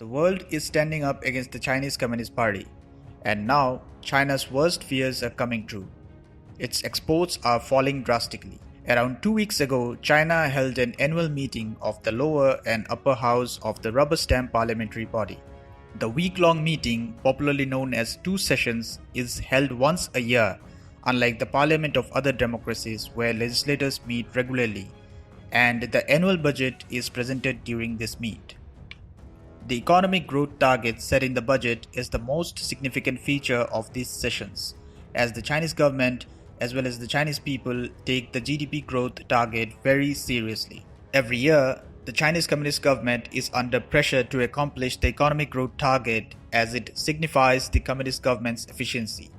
The world is standing up against the Chinese Communist Party, and now China's worst fears are coming true. Its exports are falling drastically. Around 2 weeks ago, China held an annual meeting of the lower and upper house of the rubber stamp parliamentary body. The week-long meeting, popularly known as two sessions, is held once a year, unlike the parliament of other democracies where legislators meet regularly, and the annual budget is presented during this meet. The economic growth target set in the budget is the most significant feature of these sessions, as the Chinese government as well as the Chinese people take the GDP growth target very seriously. Every year, the Chinese Communist government is under pressure to accomplish the economic growth target as it signifies the Communist government's efficiency.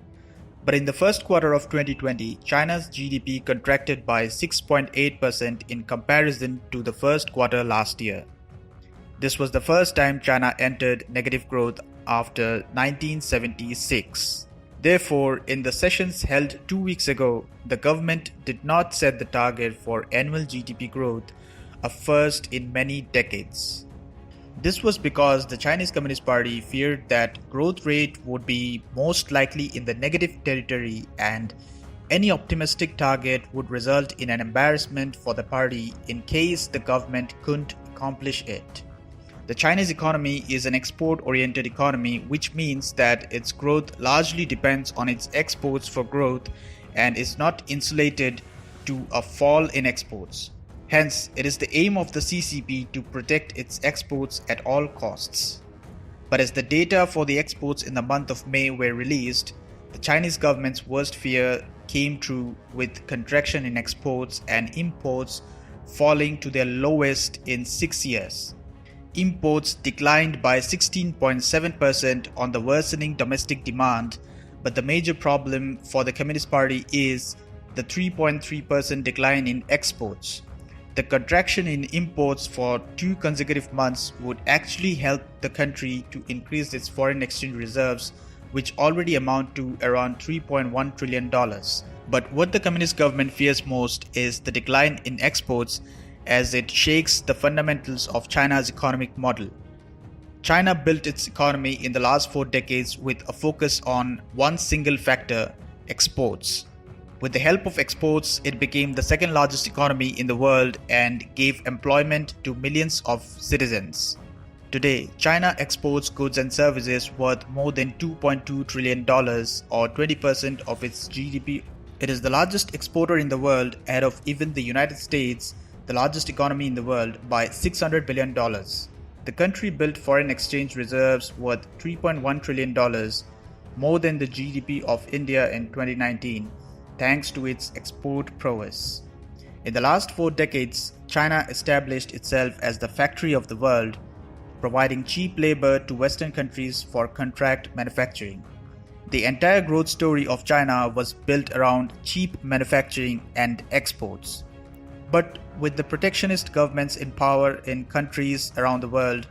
But in the first quarter of 2020, China's GDP contracted by 6.8% in comparison to the first quarter last year. This was the first time China entered negative growth after 1976. Therefore, in the sessions held 2 weeks ago, the government did not set the target for annual GDP growth, a first in many decades. This was because the Chinese Communist Party feared that growth rate would be most likely in the negative territory, and any optimistic target would result in an embarrassment for the party in case the government couldn't accomplish it. The Chinese economy is an export-oriented economy, which means that its growth largely depends on its exports for growth and is not insulated to a fall in exports. Hence, it is the aim of the CCP to protect its exports at all costs. But as the data for the exports in the month of May were released, the Chinese government's worst fear came true, with contraction in exports and imports falling to their lowest in 6 years. Imports declined by 16.7% on the worsening domestic demand, but the major problem for the Communist Party is the 3.3% decline in exports. The contraction in imports for 2 consecutive months would actually help the country to increase its foreign exchange reserves, which already amount to around $3.1 trillion. But what the Communist government fears most is the decline in exports, as it shakes the fundamentals of China's economic model. China built its economy in the last 4 decades with a focus on one single factor: exports. With the help of exports, it became the second largest economy in the world and gave employment to millions of citizens. Today, China exports goods and services worth more than $2.2 trillion, or 20% of its GDP. It is the largest exporter in the world, ahead of even the United States, the largest economy in the world, by $600 billion. The country built foreign exchange reserves worth $3.1 trillion, more than the GDP of India in 2019, thanks to its export prowess. In the last 4 decades, China established itself as the factory of the world, providing cheap labor to Western countries for contract manufacturing. The entire growth story of China was built around cheap manufacturing and exports. But with the protectionist governments in power in countries around the world,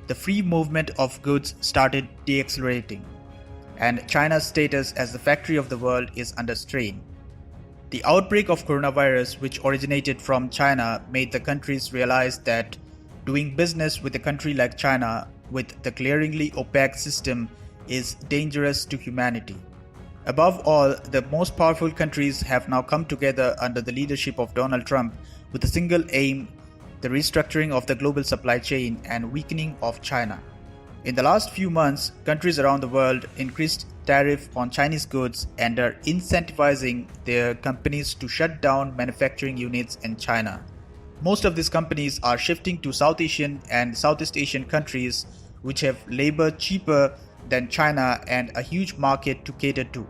the free movement of goods started deaccelerating, and China's status as the factory of the world is under strain. The outbreak of coronavirus, which originated from China, made the countries realize that doing business with a country like China, with the glaringly opaque system, is dangerous to humanity. Above all, the most powerful countries have now come together under the leadership of Donald Trump with a single aim: the restructuring of the global supply chain and weakening of China. In the last few months, countries around the world increased tariff on Chinese goods and are incentivizing their companies to shut down manufacturing units in China. Most of these companies are shifting to South Asian and Southeast Asian countries, which have labor cheaper than China and a huge market to cater to.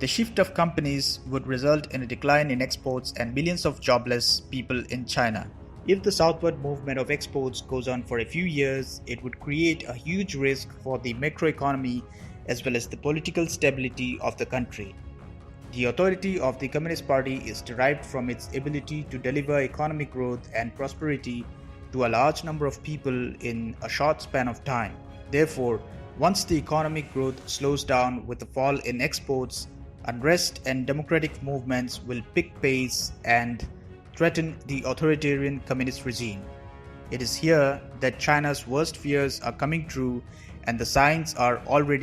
The shift of companies would result in a decline in exports and millions of jobless people in China. If the southward movement of exports goes on for a few years, it would create a huge risk for the macroeconomy as well as the political stability of the country. The authority of the Communist Party is derived from its ability to deliver economic growth and prosperity to a large number of people in a short span of time. Therefore, once the economic growth slows down with a fall in exports, unrest and democratic movements will pick pace and threaten the authoritarian communist regime. It is here that China's worst fears are coming true and the signs are already